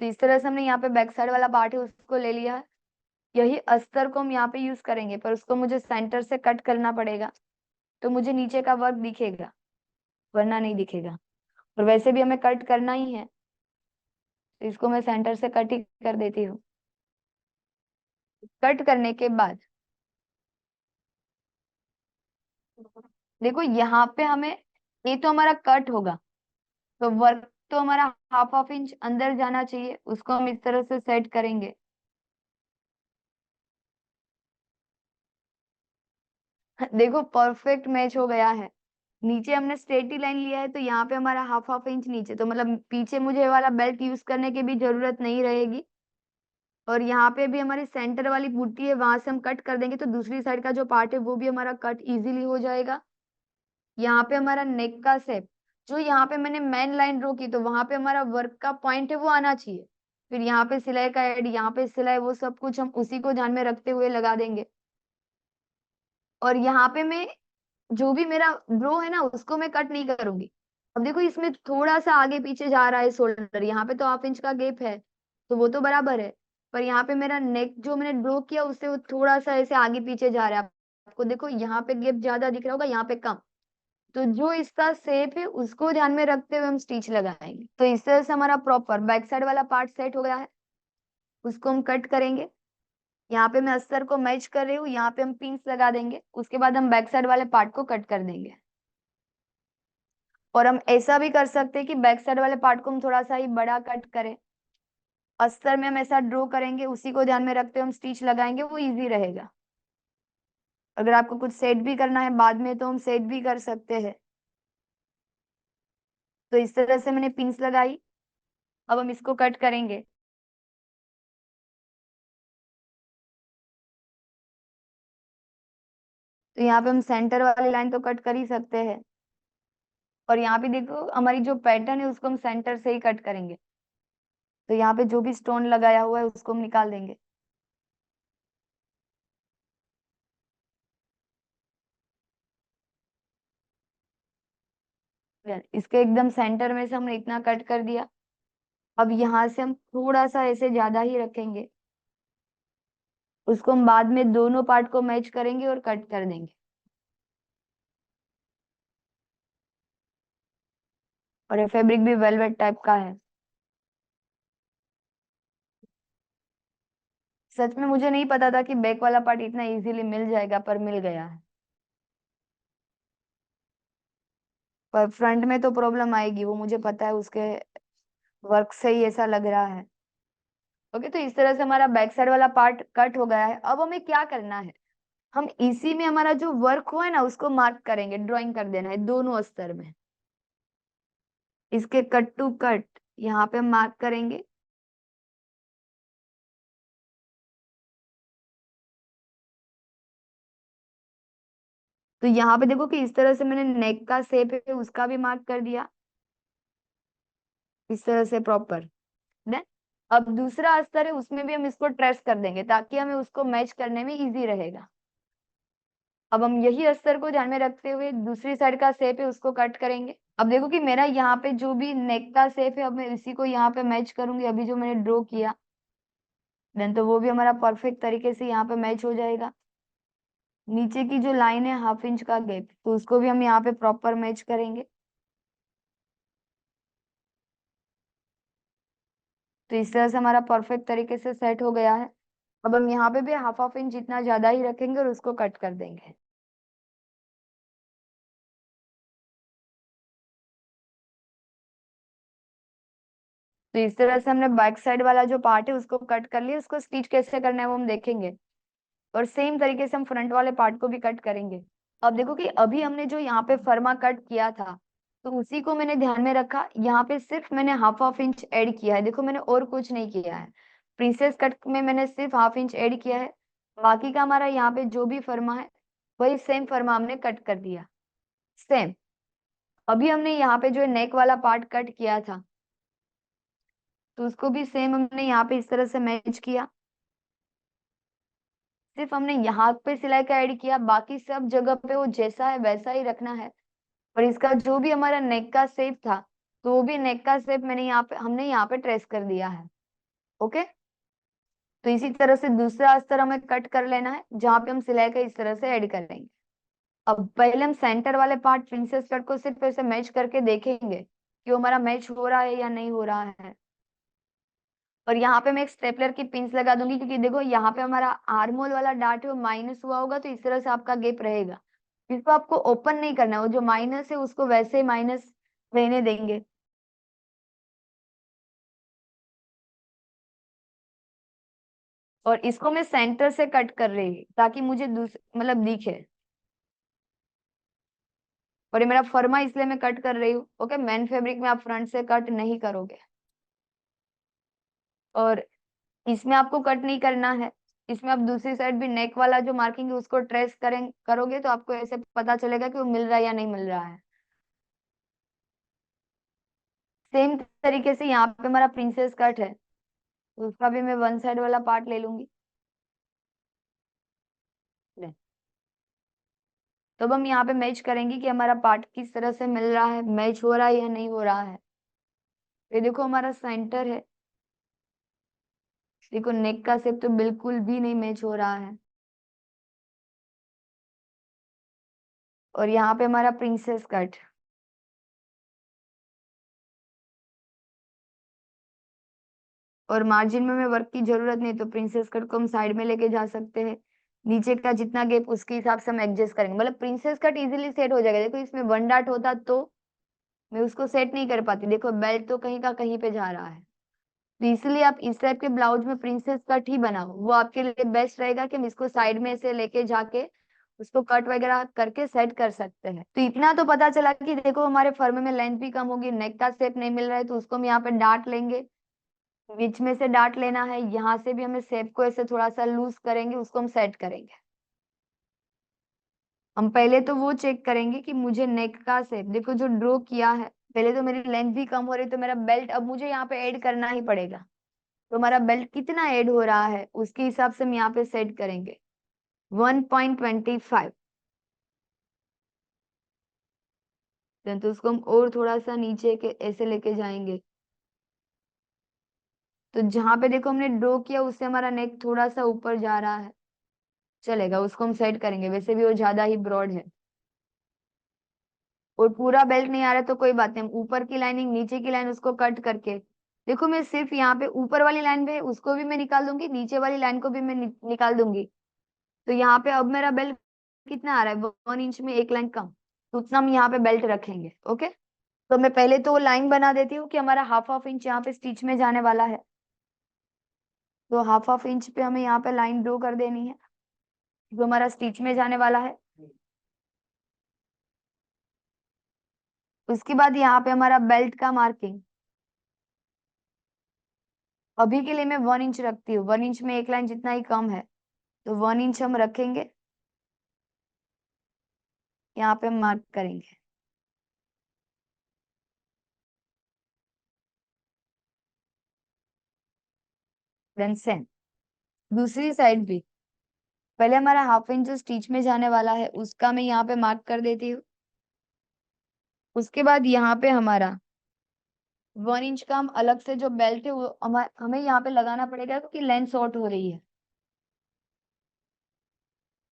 तो इस तरह से हमने यहाँ पे बैक साइड वाला पार्ट है उसको ले लिया है। यही अस्तर को हम यहाँ पे यूज करेंगे, पर उसको मुझे सेंटर से कट करना पड़ेगा, तो मुझे नीचे का वर्क दिखेगा, वरना नहीं दिखेगा। और वैसे भी हमें कट करना ही है, तो इसको मैं सेंटर से कट ही कर देती हूँ। कट करने के बाद देखो यहाँ पे हमें, ये तो हमारा कट होगा, तो वर्क तो हमारा हाफ हाफ इंच अंदर जाना चाहिए, उसको हम इस तरह से सेट करेंगे। देखो परफेक्ट मैच हो गया है। नीचे हमने स्ट्रेट ही लाइन लिया है, तो यहाँ पे हमारा हाफ हाफ इंच नीचे, तो मतलब पीछे मुझे ये वाला बेल्ट यूज करने की भी जरूरत नहीं रहेगी। और यहाँ पे भी हमारी सेंटर वाली बूटी है, वहां से हम कट कर देंगे, तो दूसरी साइड का जो पार्ट है वो भी हमारा कट इजीली हो जाएगा। यहाँ पे हमारा नेक का शेप, जो यहाँ पे मैंने मेन लाइन ड्रॉ की, तो वहां पे हमारा वर्क का पॉइंट है वो आना चाहिए। फिर यहाँ पे सिलाई का एड, यहाँ पे सिलाई, वो सब कुछ हम उसी को ध्यान में रखते हुए लगा देंगे। और यहाँ पे मैं जो भी मेरा ड्रॉ है ना उसको मैं कट नहीं करूंगी। अब देखो इसमें थोड़ा सा आगे पीछे जा रहा है शोल्डर, यहाँ पे तो हाफ इंच का गैप है, तो वो तो बराबर है। पर यहाँ पे मेरा नेक जो मैंने ड्रॉ किया उससे वो थोड़ा सा ऐसे आगे पीछे जा रहा है। आपको देखो यहाँ पे गैप ज्यादा दिख रहा होगा, यहाँ पे कम। तो जो इसका शेप है उसको ध्यान में रखते हुए हम स्टिच लगाएंगे। तो इस तरह से हमारा प्रॉपर बैक साइड वाला पार्ट सेट हो गया है, उसको हम कट करेंगे। यहाँ पे मैं अस्तर को मैच कर रही हूँ, यहाँ पे हम पिंस लगा देंगे, उसके बाद हम बैक साइड वाले पार्ट को कट कर देंगे। और हम ऐसा भी कर सकते हैं कि बैक साइड वाले पार्ट को हम थोड़ा सा ही बड़ा कट करें। अस्तर में हम ऐसा ड्रॉ करेंगे, उसी को ध्यान में रखते हुए हम स्टिच लगाएंगे, वो इजी रहेगा। अगर आपको कुछ सेट भी करना है बाद में तो हम सेट भी कर सकते हैं। तो इस तरह से मैंने पिंस लगाई, अब हम इसको कट करेंगे। तो यहाँ पे हम सेंटर वाली लाइन तो कट कर ही सकते हैं, और यहाँ पे देखो हमारी जो पैटर्न है उसको हम सेंटर से ही कट करेंगे। तो यहाँ पे जो भी स्टोन लगाया हुआ है उसको हम निकाल देंगे। इसके एकदम सेंटर में से हमने इतना कट कर दिया। अब यहाँ से हम थोड़ा सा ऐसे ज्यादा ही रखेंगे, उसको हम बाद में दोनों पार्ट को मैच करेंगे और कट कर देंगे। और ये फैब्रिक भी वेलवेट टाइप का है। सच में मुझे नहीं पता था कि बैक वाला पार्ट इतना इजीली मिल जाएगा, पर मिल गया है। पर फ्रंट में तो प्रॉब्लम आएगी, वो मुझे पता है, उसके वर्क से ही ऐसा लग रहा है। ओके, तो इस तरह से हमारा बैक साइड वाला पार्ट कट हो गया है। अब हमें क्या करना है, हम इसी में हमारा जो वर्क हुआ है ना उसको मार्क करेंगे, ड्राइंग कर देना है दोनों अस्तर में। इसके कट टू कट यहाँ पे हम मार्क करेंगे। तो यहाँ पे देखो कि इस तरह से मैंने नेक का शेप है उसका भी मार्क कर दिया, इस तरह से प्रॉपर। देन अब दूसरा अस्तर है उसमें भी हम इसको ट्रेस कर देंगे, ताकि हमें उसको मैच करने में इजी रहेगा। अब हम यही अस्तर को ध्यान में रखते हुए दूसरी साइड का शेप है उसको कट करेंगे। अब देखो कि मेरा यहाँ पे जो भी नेक का शेप है, अब मैं इसी को यहाँ पे मैच करूंगी, अभी जो मैंने ड्रॉ किया। देन तो वो भी हमारा परफेक्ट तरीके से यहाँ पे मैच हो जाएगा। नीचे की जो लाइन है हाफ इंच का गैप, तो उसको भी हम यहाँ पे प्रॉपर मैच करेंगे। तो इस तरह से हमारा परफेक्ट तरीके से सेट हो गया है। अब हम यहाँ पे भी हाफ हाफ इंच जितना ज्यादा ही रखेंगे और उसको कट कर देंगे। तो इस तरह से हमने बैक साइड वाला जो पार्ट है उसको कट कर लिया, उसको स्टिच कैसे करना है वो हम देखेंगे। और सेम तरीके से हम फ्रंट वाले पार्ट को भी कट करेंगे। अब देखो कि अभी हमने जो यहाँ पे फर्मा कट किया था, तो उसी को मैंने ध्यान में रखा, यहाँ पे सिर्फ मैंने हाफ हाफ इंच ऐड किया है, देखो मैंने और कुछ नहीं किया है। प्रिंसेस कट में मैंने सिर्फ हाफ इंच ऐड किया है, बाकी का हमारा यहाँ पे जो भी फर्मा है वही सेम फर्मा हमने कट कर दिया। सेम अभी हमने यहाँ पे जो नेक वाला पार्ट कट किया था, तो उसको भी सेम हमने यहाँ पे इस तरह से मैच किया। सिर्फ हमने यहाँ पे सिलाई का ऐड किया, बाकी सब जगह पे वो जैसा है वैसा ही रखना है। और इसका जो भी हमारा नेक का शेप था, तो वो भी नेक का शेप मैंने यहाँ पे हमने यहाँ पे ट्रेस कर दिया है। ओके। तो इसी तरह से दूसरा अस्तर हमें कट कर लेना है, जहां पे हम सिलाई का इस तरह से ऐड करेंगे। अब पहले हम सेंटर वाले पार्ट प्रिंसेस कट को सिर्फ ऐसे मैच करके देखेंगे कि वो हमारा मैच हो रहा है या नहीं हो रहा है। और यहाँ पे मैं एक स्टेपलर की पिंस लगा दूंगी, क्योंकि देखो यहाँ पे हमारा आर्मोल वाला डार्ट है वो माइनस हुआ होगा, तो इस तरह से आपका गैप रहेगा। इसको आपको ओपन नहीं करना है, वो जो माइनस है उसको वैसे ही माइनस रहने देंगे। और इसको मैं सेंटर से कट कर रही हूँ ताकि मुझे मतलब दिखे। और ये मेरा फर्मा इसलिए मैं कट कर रही हूँ। ओके, मेन फैब्रिक में आप फ्रंट से कट नहीं करोगे। और इसमें आपको कट नहीं करना है, इसमें आप दूसरी साइड भी नेक वाला जो मार्किंग है उसको ट्रेस करोगे, तो आपको ऐसे पता चलेगा कि वो मिल रहा है या नहीं मिल रहा है। सेम तरीके से यहाँ पे हमारा प्रिंसेस कट है, तो उसका भी मैं वन साइड वाला पार्ट ले लूंगी। ले। तो अब हम यहाँ पे मैच करेंगे कि हमारा पार्ट किस तरह से मिल रहा है, मैच हो रहा है या नहीं हो रहा है। ये देखो हमारा सेंटर है, देखो नेक का शेप तो बिल्कुल भी नहीं मैच हो रहा है। और यहाँ पे हमारा प्रिंसेस कट। और मार्जिन में हमें वर्क की जरूरत नहीं, तो प्रिंसेस कट को हम साइड में लेके जा सकते हैं। नीचे का जितना गैप उसके हिसाब से हम एडजस्ट करेंगे, मतलब प्रिंसेस कट इजीली सेट हो जाएगा। देखो इसमें वन डाट होता तो मैं उसको सेट नहीं कर पाती। देखो बेल्ट तो कहीं का कहीं पे जा रहा है, तो इसलिए आप इस टाइप के ब्लाउज में प्रिंसेस कट ही बनाओ, वो आपके लिए बेस्ट रहेगा कि हम इसको साइड में से लेके जाके उसको कट वगैरह करके सेट कर सकते हैं। तो इतना तो पता चला कि देखो हमारे फर्मे में लेंथ भी कम होगी, नेक का शेप नहीं मिल रहा है, तो उसको हम यहाँ पे डाट लेंगे। बीच में से डाट लेना है, यहाँ से भी हमें शेप को ऐसे थोड़ा सा लूज करेंगे, उसको हम सेट करेंगे। हम पहले तो वो चेक करेंगे कि मुझे नेक का शेप, देखो जो ड्रॉ किया है, पहले तो मेरी लेंथ भी कम हो रही, तो मेरा बेल्ट अब मुझे यहाँ पे ऐड करना ही पड़ेगा। तो हमारा बेल्ट कितना ऐड हो रहा है उसके हिसाब से हम यहाँ पे सेट करेंगे 1.25। तो उसको हम और थोड़ा सा नीचे के ऐसे लेके जाएंगे। तो जहां पे देखो हमने ड्रॉ किया उससे हमारा नेक थोड़ा सा ऊपर जा रहा है, चलेगा, उसको हम सेट करेंगे। वैसे भी वो ज्यादा ही ब्रॉड है। और पूरा बेल्ट नहीं आ रहा तो कोई बात नहीं, हम ऊपर की लाइनिंग नीचे की लाइन उसको कट करके, देखो मैं सिर्फ यहाँ पे ऊपर वाली लाइन पे उसको भी मैं निकाल दूंगी, नीचे वाली लाइन को भी मैं निकाल दूंगी। तो यहाँ पे अब मेरा बेल्ट कितना आ रहा है, 1 इंच में एक लाइन कम, तो उतना हम यहाँ पे बेल्ट रखेंगे। ओके। तो मैं पहले तो वो लाइन बना देती हूँ कि हमारा हाफ हाफ इंच यहाँ पे स्टिच में जाने वाला है। तो हाफ हाफ इंच पे हमें यहाँ पे लाइन ड्रॉ कर देनी है जो हमारा स्टिच में जाने वाला है। उसके बाद यहाँ पे हमारा बेल्ट का मार्किंग, अभी के लिए मैं 1 इंच रखती हूँ, 1 इंच में एक लाइन जितना ही कम है, तो 1 इंच हम रखेंगे, यहाँ पे हम मार्क करेंगे। देन सेम दूसरी साइड भी, पहले हमारा हाफ इंच जो स्टिच में जाने वाला है उसका मैं यहाँ पे मार्क कर देती हूँ। उसके बाद यहाँ पे हमारा 1 इंच का हम अलग से जो बेल्ट है वो हमें यहाँ पे लगाना पड़ेगा, क्योंकि लेंथ शॉर्ट हो रही है।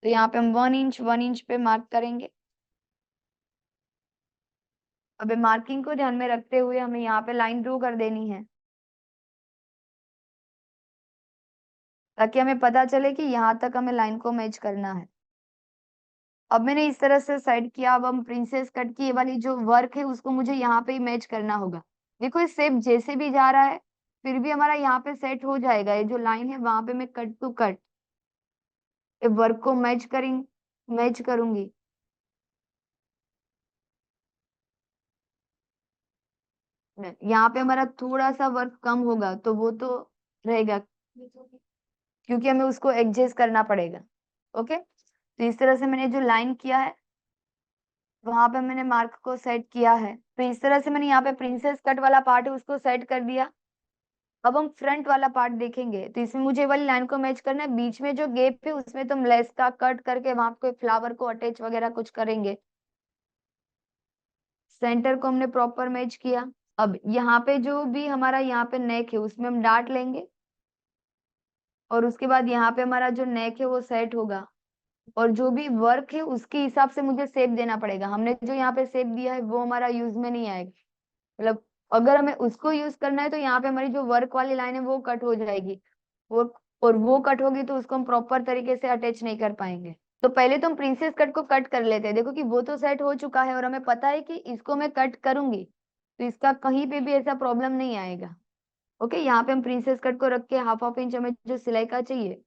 तो यहाँ पे हम 1 इंच पे मार्क करेंगे। अब मार्किंग को ध्यान में रखते हुए हमें यहाँ पे लाइन ड्रॉ कर देनी है, ताकि हमें पता चले कि यहाँ तक हमें लाइन को मैच करना है। अब मैंने इस तरह से सेट किया, अब हम प्रिंसेस कट की ये वाली जो वर्क है उसको मुझे यहाँ पे ही मैच करना होगा। देखो इस शेप जैसे भी जा रहा है फिर भी हमारा यहाँ पे सेट हो जाएगा, ये जो लाइन है वहां पे मैं कट टू कट वर्क को मैच करूंगी। यहाँ पे हमारा थोड़ा सा वर्क कम होगा तो वो तो रहेगा, क्योंकि हमें उसको एडजस्ट करना पड़ेगा। ओके। तो इस तरह से मैंने जो लाइन किया है वहां पे मैंने मार्क को सेट किया है। तो इस तरह से मैंने यहाँ पे प्रिंसेस कट वाला पार्ट है उसको सेट कर दिया। अब हम फ्रंट वाला पार्ट देखेंगे, तो इसमें मुझे वाली लाइन को मैच करना है, बीच में जो गैप है उसमें तुम लेस का कट करके वहां पे फ्लावर को अटैच वगैरह कुछ करेंगे। सेंटर को हमने प्रॉपर मैच किया। अब यहाँ पे जो भी हमारा यहाँ पे नेक है उसमें हम डार्ट लेंगे, और उसके बाद यहाँ पे हमारा जो नेक है वो सेट होगा, और जो भी वर्क है उसके हिसाब से मुझे शेप देना पड़ेगा। हमने जो यहाँ पे शेप दिया है वो हमारा यूज में नहीं आएगा, मतलब अगर हमें उसको यूज करना है तो यहाँ पे हमारी जो वर्क वाली लाइन है वो कट हो जाएगी, वो और वो कट होगी तो उसको हम प्रॉपर तरीके से अटैच नहीं कर पाएंगे। तो पहले तो हम प्रिंसेस कट को कट कर लेते हैं। देखो कि वो तो सेट हो चुका है और हमें पता है कि इसको मैं कट करूंगी तो इसका कहीं पे भी ऐसा प्रॉब्लम नहीं आएगा। ओके, यहाँ पे हम प्रिंसेस कट को रख के हाफ हाफ इंच हमें जो सिलाई का चाहिए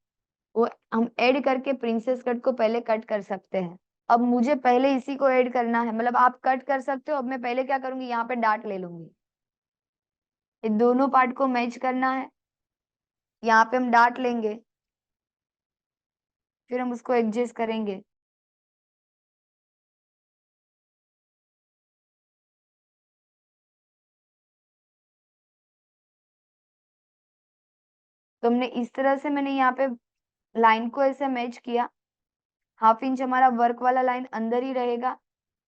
वो हम ऐड करके प्रिंसेस कट को पहले कट कर सकते हैं। अब मुझे पहले इसी को ऐड करना है, मतलब आप कट कर सकते हो। अब मैं पहले क्या करूंगी, यहाँ पे डार्ट ले लूंगी, ये दोनों पार्ट को मैच करना है। यहाँ पे हम डार्ट लेंगे, फिर हम उसको एडजस्ट करेंगे। तो हमने इस तरह से, मैंने यहाँ पे लाइन को ऐसे मैच किया। हाफ इंच हमारा वर्क वाला लाइन अंदर ही रहेगा,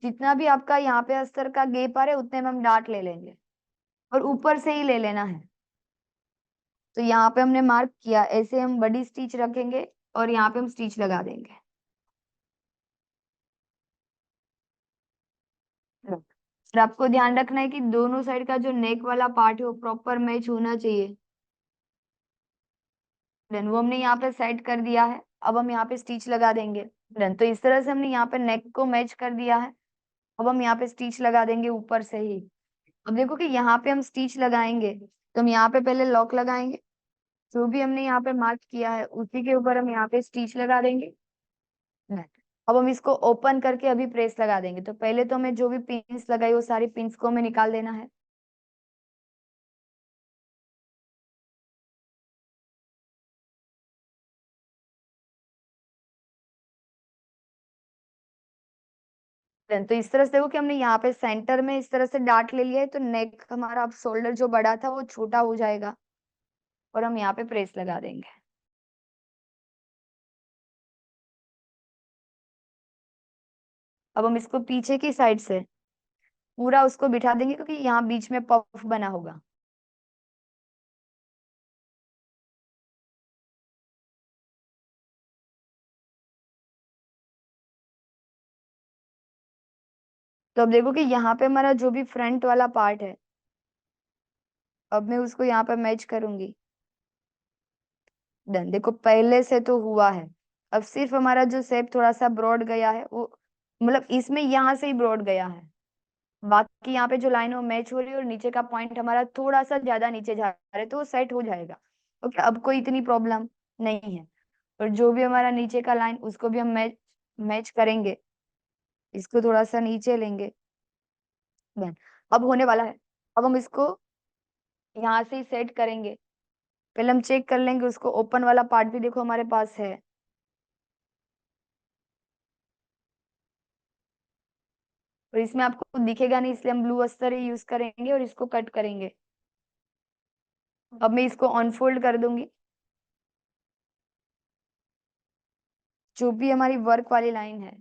जितना भी आपका यहाँ पे अस्तर का गैप आ रहा है उतने में हम डार्ट ले लेंगे, और ऊपर से ही ले लेना है। तो यहाँ पे हमने मार्क किया, ऐसे हम बड़ी स्टिच रखेंगे और यहाँ पे हम स्टिच लगा देंगे। और आपको ध्यान रखना है कि दोनों साइड का जो नेक वाला पार्ट है वो प्रॉपर मैच होना चाहिए। देन वो हमने यहाँ पे सेट कर दिया है। अब हम यहाँ पे स्टिच लगा देंगे। देन तो इस तरह से हमने यहाँ पे नेक को मैच कर दिया है। अब हम यहाँ पे स्टिच लगा देंगे ऊपर से ही। अब देखो कि यहाँ पे हम स्टिच लगाएंगे तो हम यहाँ पे पहले लॉक लगाएंगे, जो भी हमने यहाँ पे मार्क किया है उसी के ऊपर हम यहाँ पे स्टिच लगा देंगे। अब हम इसको ओपन करके अभी प्रेस लगा देंगे। तो पहले तो हमें जो भी पिन्स लगाई वो सारी पिन्स को हमें निकाल देना है। तो इस तरह से देखो कि हमने यहाँ पे सेंटर में इस तरह से डार्ट ले लिया है, तो नेक हमारा अब शोल्डर जो बड़ा था वो छोटा हो जाएगा, और हम यहाँ पे प्रेस लगा देंगे। अब हम इसको पीछे की साइड से पूरा उसको बिठा देंगे, क्योंकि यहाँ बीच में पफ बना होगा। तो अब देखो कि यहाँ पे हमारा जो भी फ्रंट वाला पार्ट है, अब मैं उसको यहाँ पे मैच करूंगी। डन, देखो पहले से तो हुआ है। अब सिर्फ हमारा जो शेप थोड़ा सा ब्रॉड गया है, वो मतलब इसमें यहाँ से ही ब्रॉड गया है। बाकी यहाँ पे जो लाइन है वो मैच हो रही है, और नीचे का पॉइंट हमारा थोड़ा सा ज्यादा नीचे जा रहा है, तो वो सेट हो जाएगा। ओके, अब कोई इतनी प्रॉब्लम नहीं है। और जो भी हमारा नीचे का लाइन उसको भी हम मैच मैच करेंगे। इसको थोड़ा सा नीचे लेंगे। डन, अब होने वाला है। अब हम इसको यहाँ से ही सेट करेंगे। पहले हम चेक कर लेंगे उसको, ओपन वाला पार्ट भी देखो हमारे पास है। और इसमें आपको दिखेगा नहीं, इसलिए हम ब्लू अस्तर ही यूज करेंगे और इसको कट करेंगे। अब मैं इसको अनफोल्ड कर दूंगी। जो भी हमारी वर्क वाली लाइन है,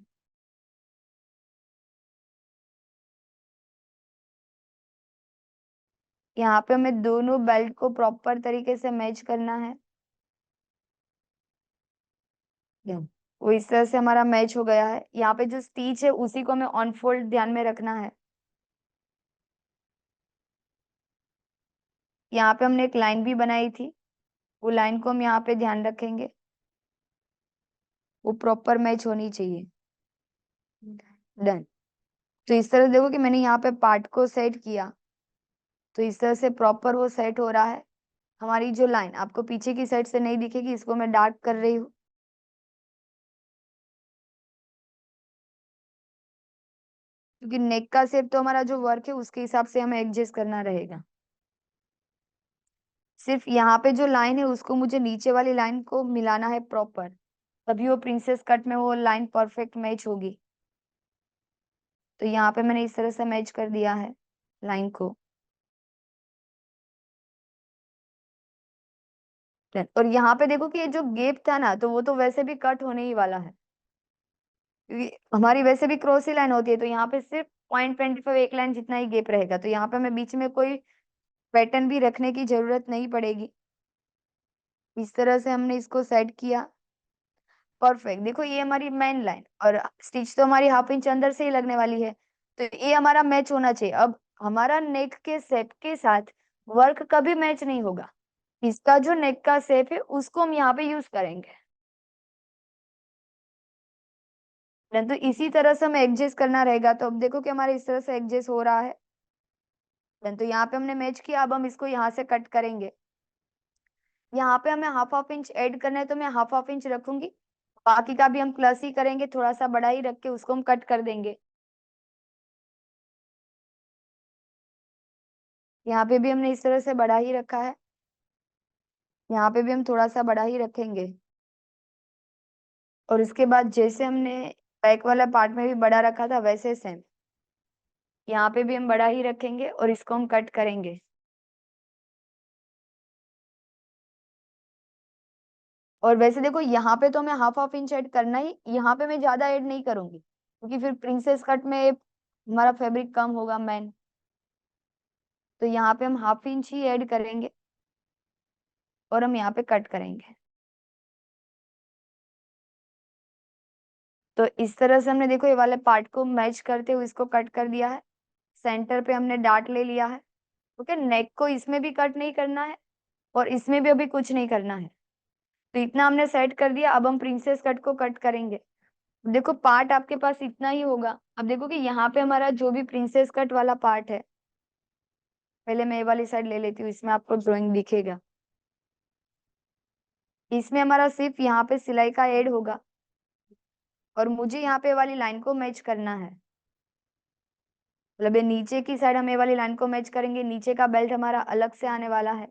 यहाँ पे हमें दोनों बेल्ट को प्रॉपर तरीके से मैच करना है। वो इस तरह से हमारा मैच हो गया है। यहाँ पे जो स्टिच है उसी को हमें अनफोल्ड ध्यान में रखना है। यहाँ पे हमने एक लाइन भी बनाई थी, वो लाइन को हम यहाँ पे ध्यान रखेंगे, वो प्रॉपर मैच होनी चाहिए। डन, तो इस तरह देखो कि मैंने यहाँ पे पार्ट को सेट किया, तो इस तरह से प्रॉपर वो सेट हो रहा है। हमारी जो लाइन आपको पीछे की साइड से नहीं दिखेगी, इसको मैं डार्क कर रही हूँ, क्योंकि नेक का शेप तो हमारा जो वर्क है उसके हिसाब से हमें एडजस्ट करना रहेगा। सिर्फ यहाँ पे जो लाइन है उसको मुझे नीचे वाली लाइन को मिलाना है प्रॉपर, तभी वो प्रिंसेस कट में वो लाइन परफेक्ट मैच होगी। तो यहाँ पे मैंने इस तरह से मैच कर दिया है लाइन को। और यहाँ पे देखो कि ये जो गैप था ना, तो वो तो वैसे भी कट होने ही वाला है, क्योंकि हमारी वैसे भी क्रॉस ही लाइन होती है। तो यहाँ पे सिर्फ 0.25 एक लाइन जितना ही गैप रहेगा, तो यहाँ पे हमें बीच में कोई पैटर्न भी रखने की जरूरत नहीं पड़ेगी। इस तरह से हमने इसको सेट किया। परफेक्ट। देखो ये हमारी मेन लाइन, और स्टिच तो हमारी हाफ इंच अंदर से ही लगने वाली है, तो ये हमारा मैच होना चाहिए। अब हमारा नेक के शेप के साथ वर्क कभी मैच नहीं होगा। इसका जो नेक का शेप है उसको हम यहाँ पे यूज करेंगे। तो इसी तरह से हमें एडजस्ट करना रहेगा। तो अब देखो कि हमारे इस तरह से एडजस्ट हो रहा है। तो यहाँ पे हमने मैच किया, अब हम इसको यहाँ से कट करेंगे। यहाँ पे हमें हाफ हाफ इंच ऐड करना है, तो मैं हाफ हाफ इंच रखूंगी। बाकी का भी हम प्लस ही करेंगे, थोड़ा सा बड़ा ही रख के उसको हम कट कर देंगे। यहाँ पे भी हमने इस तरह से बड़ा ही रखा है, यहाँ पे भी हम थोड़ा सा बड़ा ही रखेंगे। और उसके बाद जैसे हमने बैक वाला पार्ट में भी बड़ा रखा था, वैसे सेम यहाँ पे भी हम बड़ा ही रखेंगे और इसको हम कट करेंगे। और वैसे देखो यहाँ पे तो हमें हाफ हाफ इंच ऐड करना ही, यहाँ पे मैं ज्यादा ऐड नहीं करूंगी, क्योंकि फिर प्रिंसेस कट में हमारा फैब्रिक कम होगा मैन। तो यहाँ पे हम हाफ इंच ही ऐड करेंगे और हम यहाँ पे कट करेंगे। तो इस तरह से हमने देखो ये वाले पार्ट को मैच करते हुए इसको कट कर दिया है। सेंटर पे हमने डार्ट ले लिया है। ओके, नेक को इसमें भी कट नहीं करना है और इसमें भी अभी कुछ नहीं करना है। तो इतना हमने सेट कर दिया। अब हम प्रिंसेस कट को कट करेंगे। देखो पार्ट आपके पास इतना ही होगा। अब देखो कि यहाँ पे हमारा जो भी प्रिंसेस कट वाला पार्ट है, पहले मैं ये वाली साइड ले लेती हूँ, इसमें आपको ड्राइंग दिखेगा। इसमें हमारा सिर्फ यहाँ पे सिलाई का ऐड होगा और मुझे यहाँ पे वाली लाइन को मैच करना है। मतलब ये नीचे की साइड हम ये वाली लाइन को मैच करेंगे। नीचे का बेल्ट हमारा अलग से आने वाला है।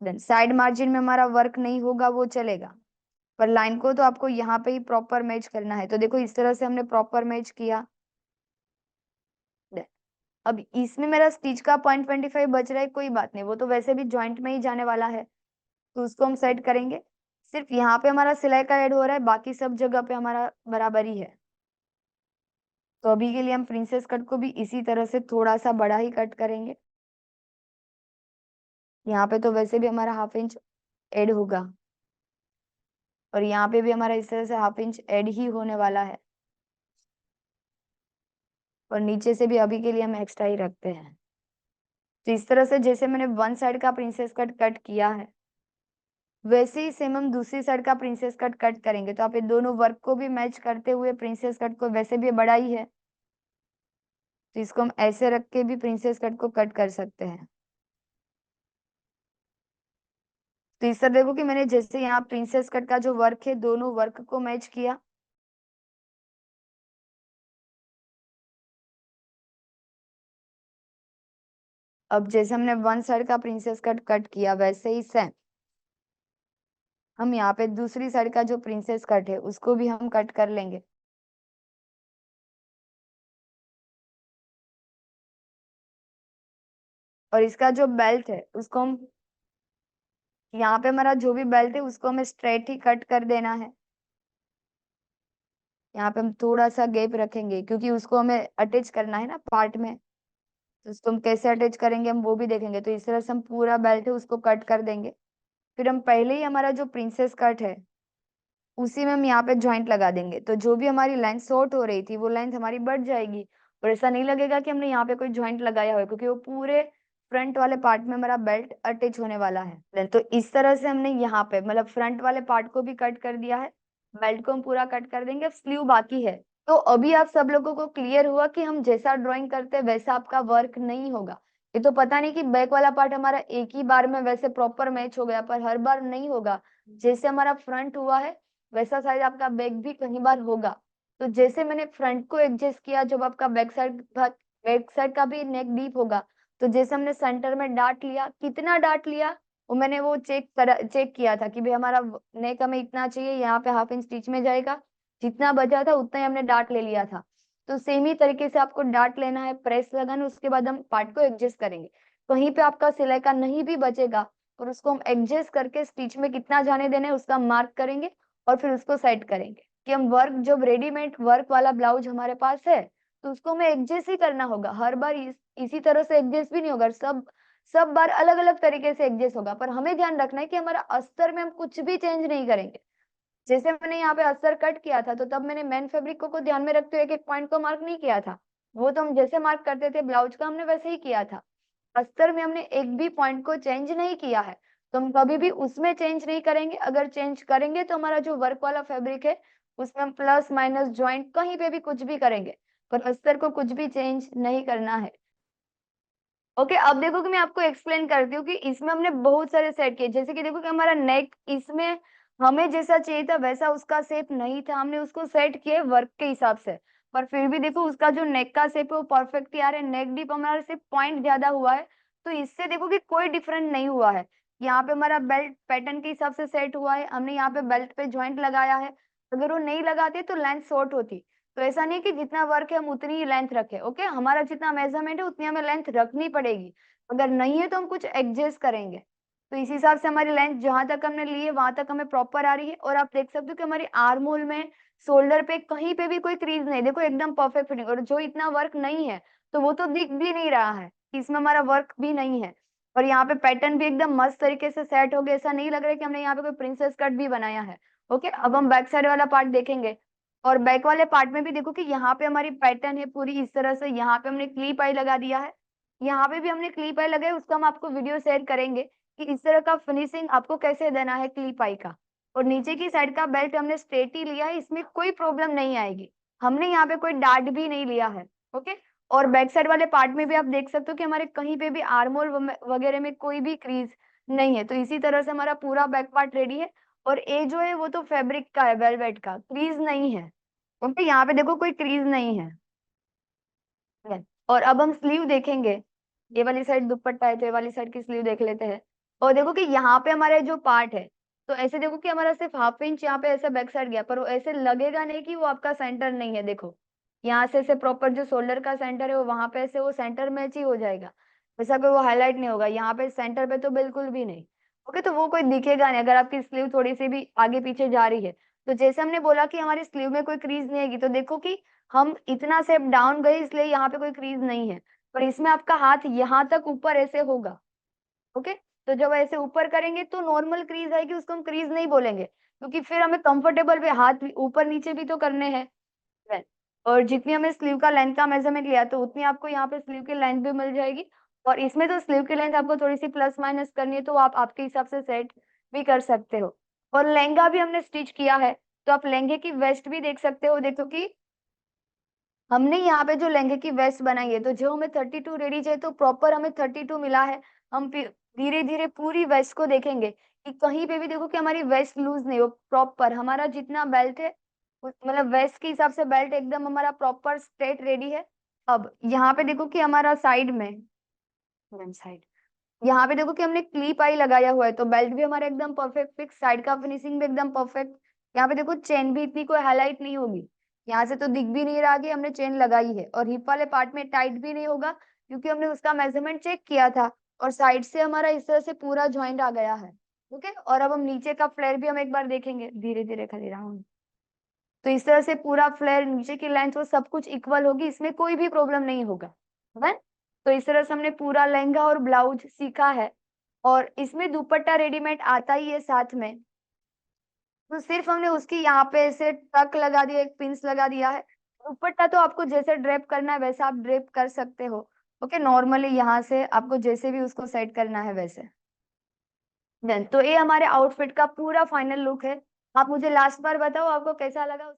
देन साइड मार्जिन में हमारा वर्क नहीं होगा, वो चलेगा, पर लाइन को तो आपको यहाँ पे ही प्रॉपर मैच करना है। तो देखो इस तरह से हमने प्रॉपर मैच किया। अब इसमें मेरा स्टिच का 0.25 बच रहा है, कोई बात नहीं, वो तो वैसे भी जॉइंट में ही जाने वाला है, तो उसको हम सेट करेंगे। सिर्फ यहाँ पे हमारा सिलाई का ऐड हो रहा है, बाकी सब जगह पे हमारा बराबर ही है। तो अभी के लिए हम प्रिंसेस कट को भी इसी तरह से थोड़ा सा बड़ा ही कट करेंगे। यहाँ पे तो वैसे भी हमारा हाफ इंच ऐड होगा और यहाँ पे भी हमारा इस तरह से हाफ इंच ऐड ही होने वाला है। और नीचे से भी अभी के लिए हम एक्स्ट्रा ही रखते हैं। तो इस तरह से जैसे मैंने वन साइड का प्रिंसेस कट कट किया है, वैसे ही सेम हम दूसरी साइड का प्रिंसेस कट कट करेंगे। तो आप ये दोनों वर्क को भी मैच करते हुए, प्रिंसेस कट को वैसे भी बड़ा ही है, तो इसको हम ऐसे रख के भी प्रिंसेस कट को कट कर सकते हैं। तो इस तरह देखो कि मैंने जैसे यहाँ प्रिंसेस कट का जो वर्क है, दोनों वर्क को मैच किया। अब जैसे हमने वन साइड का प्रिंसेस कट कट किया, वैसे ही सेम हम यहाँ पे दूसरी साइड का जो प्रिंसेस कट है उसको भी हम कट कर लेंगे। और इसका जो बेल्ट है उसको हम, यहाँ पे हमारा जो भी बेल्ट है उसको हमें स्ट्रेट ही कट कर देना है। यहाँ पे हम थोड़ा सा गैप रखेंगे, क्योंकि उसको हमें अटैच करना है ना पार्ट में, तो उसको हम कैसे अटैच करेंगे हम वो भी देखेंगे। तो इस तरह से हम पूरा बेल्ट है उसको कट कर देंगे। फिर हम पहले ही हमारा जो प्रिंसेस कट है उसी में हम यहाँ पे ज्वाइंट लगा देंगे। तो जो भी हमारी लेंथ शॉर्ट हो रही थी वो लेंथ हमारी बढ़ जाएगी, और ऐसा नहीं लगेगा कि हमने यहाँ पे कोई ज्वाइंट लगाया हो, क्योंकि वो पूरे फ्रंट वाले पार्ट में हमारा बेल्ट अटैच होने वाला है। तो इस तरह से हमने यहाँ पे मतलब फ्रंट वाले पार्ट को भी कट कर दिया है। बेल्ट को हम पूरा कट कर देंगे, स्लीव बाकी है। तो अभी आप सब लोगों को क्लियर हुआ कि हम जैसा ड्राइंग करते हैं वैसा आपका वर्क नहीं होगा। ये तो पता नहीं कि बैक वाला पार्ट हमारा एक ही बार में वैसे प्रॉपर मैच हो गया, पर हर बार नहीं होगा। जैसे हमारा फ्रंट हुआ है वैसा साइज आपका बैक भी कहीं बार होगा। तो जैसे मैंने फ्रंट को एडजस्ट किया, जब आपका बैक साइड का भी नेक डीप होगा, तो जैसे हमने सेंटर में डार्ट लिया, कितना डार्ट लिया वो मैंने वो चेक किया था कि भाई हमारा नेक हमें इतना चाहिए, यहाँ पे हाफ इंच स्टिच में जाएगा, जितना बचा था उतना ही हमने डार्ट ले लिया था। तो सेम ही तरीके से आपको डार्ट लेना है, प्रेस लगाना, उसके बाद हम पार्ट को एडजस्ट करेंगे। कहीं पे आपका सिलाई का नहीं भी बचेगा, और उसको हम एडजस्ट करके स्टिच में कितना जाने देना है उसका मार्क करेंगे और फिर उसको सेट करेंगे। कि हम वर्क जब रेडीमेड वर्क वाला ब्लाउज हमारे पास है, तो उसको हमें एडजस्ट ही करना होगा। हर बार इसी तरह से एडजस्ट भी नहीं होगा। सब सब बार अलग अलग तरीके से एडजस्ट होगा, पर हमें ध्यान रखना है कि हमारा अस्तर में हम कुछ भी चेंज नहीं करेंगे। जैसे मैंने यहाँ पे अस्तर कट किया था, तो तब मैंने मेन फैब्रिक को ध्यान में रखते हुए एक एक पॉइंट को मार्क नहीं किया था। वो तो हम जैसे मार्क करते थे ब्लाउज का, हमने वैसे ही किया था। अस्तर में हमने एक भी पॉइंट को चेंज नहीं किया है, तो हम कभी भी उसमें चेंज नहीं करेंगे। अगर चेंज करेंगे तो हमारा जो वर्क वाला फैब्रिक है उसमें हम प्लस माइनस ज्वाइंट कहीं पे भी कुछ भी करेंगे, पर अस्तर को कुछ भी चेंज नहीं करना है। ओके, अब देखो कि मैं आपको एक्सप्लेन करती हूँ कि इसमें हमने बहुत सारे सेट किए। जैसे कि देखो कि हमारा नेक, इसमें हमें जैसा चाहिए था वैसा उसका शेप नहीं था, हमने उसको सेट किए वर्क के हिसाब से, पर फिर भी देखो उसका जो नेक का शेप है वो परफेक्ट ही आ रहा है। नेक डीप हमारा सिर्फ पॉइंट ज्यादा हुआ है, तो इससे देखो कि कोई डिफरेंट नहीं हुआ है। यहाँ पे हमारा बेल्ट पैटर्न के हिसाब से सेट हुआ है, हमने यहाँ पे बेल्ट पे ज्वाइंट लगाया है। अगर वो नहीं लगाते तो लेंथ शॉर्ट होती। तो ऐसा नहीं कि जितना वर्क है हम उतनी ही लेंथ रखें। ओके, हमारा जितना मेजरमेंट है उतनी हमें लेंथ रखनी पड़ेगी। अगर नहीं है तो हम कुछ एडजस्ट करेंगे। तो इस हिसाब से हमारी लेंथ जहां तक हमने ली है वहां तक हमें प्रॉपर आ रही है। और आप देख सकते हो कि हमारी आर्म होल में, शोल्डर पे कहीं पे भी कोई क्रीज नहीं, देखो एकदम परफेक्ट फिटिंग। और जो इतना वर्क नहीं है तो वो तो दिख भी नहीं रहा है कि इसमें हमारा वर्क भी नहीं है। और यहाँ पे पैटर्न भी एकदम मस्त तरीके से सेट हो गया, ऐसा नहीं लग रहा है कि हमने यहाँ पे कोई प्रिंसेस कट भी बनाया है। ओके, अब हम बैक साइड वाला पार्ट देखेंगे। और बैक वाले पार्ट में भी देखो कि यहाँ पे हमारी पैटर्न है पूरी इस तरह से। यहाँ पे हमने क्लिप आई लगा दिया है, यहाँ पे भी हमने क्लिप आई लगाई, उसका हम आपको वीडियो शेयर करेंगे कि इस तरह का फिनिशिंग आपको कैसे देना है क्लिप आई का। और नीचे की साइड का बेल्ट हमने स्ट्रेट ही लिया है, इसमें कोई प्रॉब्लम नहीं आएगी। हमने यहाँ पे कोई डार्ट भी नहीं लिया है। ओके, और बैक साइड वाले पार्ट में भी आप देख सकते हो कि हमारे कहीं पे भी आर्मोल वगैरह में कोई भी क्रीज नहीं है। तो इसी तरह से हमारा पूरा बैक पार्ट रेडी है। और ये जो है वो तो फैब्रिक का है, वेलवेट का, क्रीज नहीं है। ओके, यहाँ पे देखो कोई क्रीज नहीं है। है। और अब हम स्लीव देखेंगे। ये वाली साइड दुपट्टा है तो ये वाली साइड की स्लीव देख लेते हैं। और देखो कि यहाँ पे हमारा जो पार्ट है, तो ऐसे देखो कि हमारा सिर्फ हाफ इंच यहाँ पे ऐसे बैक साइड गया, पर वो ऐसे लगेगा नहीं कि वो आपका सेंटर नहीं है। देखो यहाँ से ऐसे प्रॉपर जो शोल्डर का सेंटर है वो वहां पे ऐसे वो सेंटर मैच ही हो जाएगा। वैसा कोई वो हाईलाइट नहीं होगा यहाँ पे सेंटर पे, तो बिल्कुल भी नहीं। ओके, तो वो कोई दिखेगा नहीं अगर आपकी स्लीव थोड़ी सी भी आगे पीछे जा रही है। तो जैसे हमने बोला कि हमारी स्लीव में कोई क्रीज नहीं आएगी, तो देखो कि हम इतना सेप डाउन गए इसलिए यहाँ पे कोई क्रीज नहीं है। पर इसमें आपका हाथ यहाँ तक ऊपर ऐसे होगा। ओके, तो जब ऐसे ऊपर करेंगे तो नॉर्मल क्रीज आएगी, उसको हम क्रीज नहीं बोलेंगे, क्योंकि फिर हमें कंफर्टेबल भी हाथ ऊपर नीचे भी तो करने हैं। और जितनी हमें स्लीव का लेंथ का मेजरमेंट लिया तो उतनी आपको यहाँ पे स्लीव की लेंथ भी मिल जाएगी। और इसमें तो स्लीव की लेंथ आपको थोड़ी सी प्लस माइनस करनी है, तो आप आपके हिसाब से सेट भी कर सकते हो। और लहंगा भी हमने स्टिच किया है, तो आप लहंगे की वेस्ट भी देख सकते हो। देखो कि हमने यहाँ पे जो लहंगे की वेस्ट बनाई है, तो जो हमें 32 रेडी चाहिए तो प्रॉपर हमें 32 मिला है। हम धीरे धीरे पूरी वेस्ट को देखेंगे कि कहीं पे भी देखो कि हमारी वेस्ट लूज नहीं हो। प्रॉपर हमारा जितना बेल्ट है मतलब वेस्ट के हिसाब से बेल्ट एकदम हमारा प्रॉपर स्ट्रेट रेडी है। अब यहाँ पे देखो कि हमारा साइड में, साइड यहाँ पे देखो कि हमने क्लिप आई लगाया हुआ है, तो बेल्ट भी हमारा एकदम परफेक्ट फिक्स, साइड का फिनिशिंग भी एकदम परफेक्ट। यहाँ पे देखो चेन भी इतनी कोई हाईलाइट नहीं होगी, यहाँ से तो दिख भी नहीं रहा कि हमने चेन लगाई है। और हिप वाले पार्ट में टाइट भी नहीं होगा, क्योंकि हमने उसका मेजरमेंट चेक किया था। और साइड से हमारा इस तरह से पूरा ज्वाइंट आ गया है। ओके, और अब हम नीचे का फ्लेयर भी हम एक बार देखेंगे, धीरे धीरे खाली राउंड। तो इस तरह से पूरा फ्लेयर, नीचे की लेंथ, वो सब कुछ इक्वल होगी, इसमें कोई भी प्रॉब्लम नहीं होगा। है। तो इस तरह से हमने पूरा लहंगा और ब्लाउज सीखा है। और इसमें दुपट्टा रेडीमेड आता ही है साथ में, तो सिर्फ हमने उसकी यहाँ पे ऐसे टक लगा दिया, एक पिंस लगा दिया है। दुपट्टा तो आपको जैसे ड्रेप करना है वैसा आप ड्रेप कर सकते हो। ओके, नॉर्मली यहाँ से आपको जैसे भी उसको सेट करना है वैसे। देन तो ये हमारे आउटफिट का पूरा फाइनल लुक है। आप मुझे लास्ट बार बताओ आपको कैसा लगा।